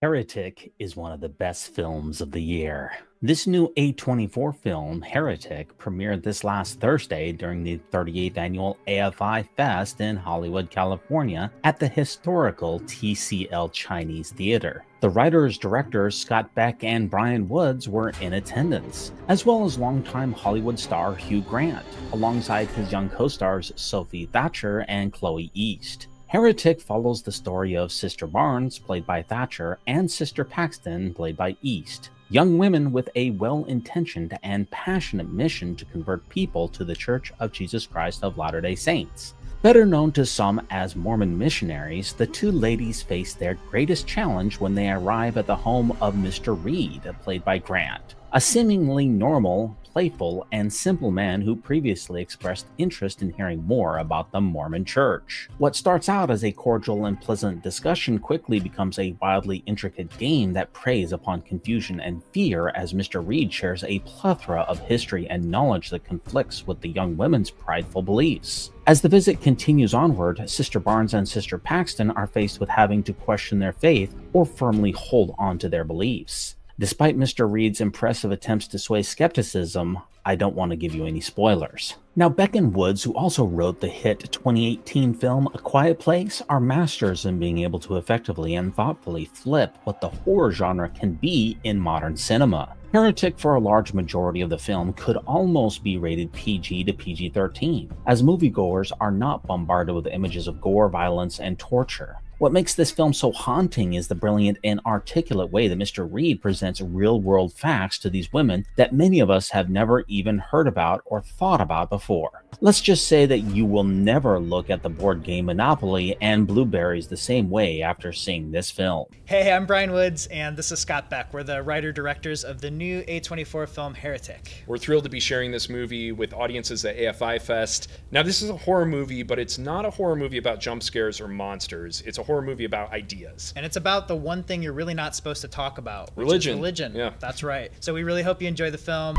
Heretic is one of the best films of the year. This new A24 film, Heretic, premiered this last Thursday during the 38th annual AFI Fest in Hollywood, California, at the historical TCL Chinese Theater. The writers-directors Scott Beck and Brian Woods were in attendance, as well as longtime Hollywood star Hugh Grant, alongside his young co-stars Sophie Thatcher and Chloe East. Heretic follows the story of Sister Barnes, played by Thatcher, and Sister Paxton, played by East, young women with a well-intentioned and passionate mission to convert people to the Church of Jesus Christ of Latter-day Saints. Better known to some as Mormon missionaries, the two ladies face their greatest challenge when they arrive at the home of Mr. Reed, played by Grant, a seemingly normal, playful, and simple man who previously expressed interest in hearing more about the Mormon Church. What starts out as a cordial and pleasant discussion quickly becomes a wildly intricate game that preys upon confusion and fear as Mr. Reed shares a plethora of history and knowledge that conflicts with the young women's prideful beliefs. As the visit continues onward, Sister Barnes and Sister Paxton are faced with having to question their faith or firmly hold on to their beliefs. Despite Mr. Reed's impressive attempts to sway skepticism, I don't want to give you any spoilers. Now, Beck and Woods, who also wrote the hit 2018 film A Quiet Place, are masters in being able to effectively and thoughtfully flip what the horror genre can be in modern cinema. Heretic, for a large majority of the film, could almost be rated PG to PG-13, as moviegoers are not bombarded with images of gore, violence, and torture. What makes this film so haunting is the brilliant and articulate way that Mr. Reed presents real-world facts to these women that many of us have never even heard about or thought about before. Let's just say that you will never look at the board game Monopoly and blueberries the same way after seeing this film. Hey, I'm Brian Woods, and this is Scott Beck. We're the writer-directors of the new A24 film Heretic. We're thrilled to be sharing this movie with audiences at AFI Fest. Now, this is a horror movie, but it's not a horror movie about jump scares or monsters. It's a horror movie about ideas. And it's about the one thing you're really not supposed to talk about, which Religion. is religion. Yeah. That's right. So we really hope you enjoy the film.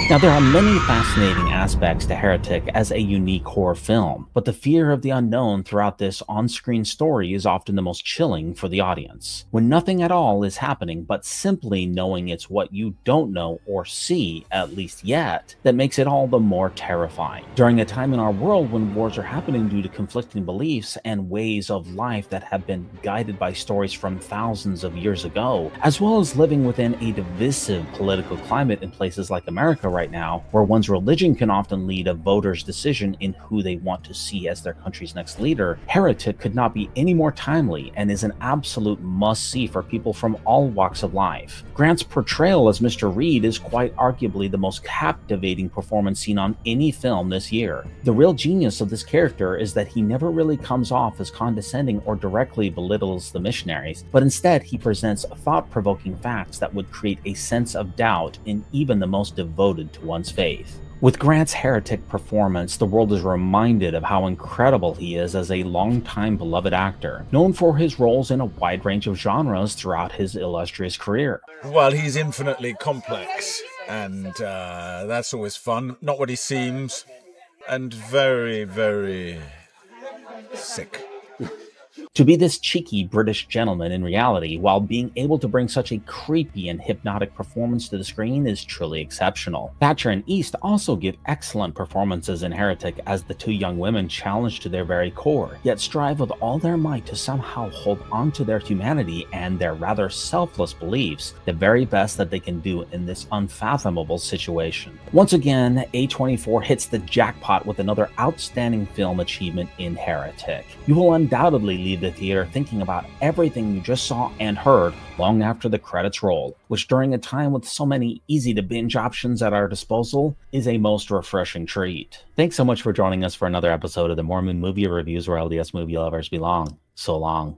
Now, there are many fascinating aspects to Heretic as a unique horror film, but the fear of the unknown throughout this on-screen story is often the most chilling for the audience. When nothing at all is happening, but simply knowing it's what you don't know or see, at least yet, that makes it all the more terrifying. During a time in our world when wars are happening due to conflicting beliefs and ways of life that have been guided by stories from thousands of years ago, as well as living within a divisive political climate in places like America right now, where one's religion can often lead a voter's decision in who they want to see as their country's next leader, Heretic could not be any more timely and is an absolute must-see for people from all walks of life. Grant's portrayal as Mr. Reed is quite arguably the most captivating performance seen on any film this year. The real genius of this character is that he never really comes off as condescending or directly belittles the missionaries, but instead he presents thought-provoking facts that would create a sense of doubt in even the most devoted to one's faith. With Grant's Heretic performance, the world is reminded of how incredible he is as a longtime beloved actor, known for his roles in a wide range of genres throughout his illustrious career. Well, he's infinitely complex, and that's always fun. Not what he seems, and very, very sick. To be this cheeky British gentleman in reality, while being able to bring such a creepy and hypnotic performance to the screen, is truly exceptional. Thatcher and East also give excellent performances in Heretic as the two young women challenge to their very core, yet strive with all their might to somehow hold on to their humanity and their rather selfless beliefs, the very best that they can do in this unfathomable situation. Once again, A24 hits the jackpot with another outstanding film achievement in Heretic. You will undoubtedly leave the theater thinking about everything you just saw and heard long after the credits roll, which during a time with so many easy to binge options at our disposal is a most refreshing treat. Thanks so much for joining us for another episode of the Mormon Movie Reviews, where LDS movie lovers belong. So long.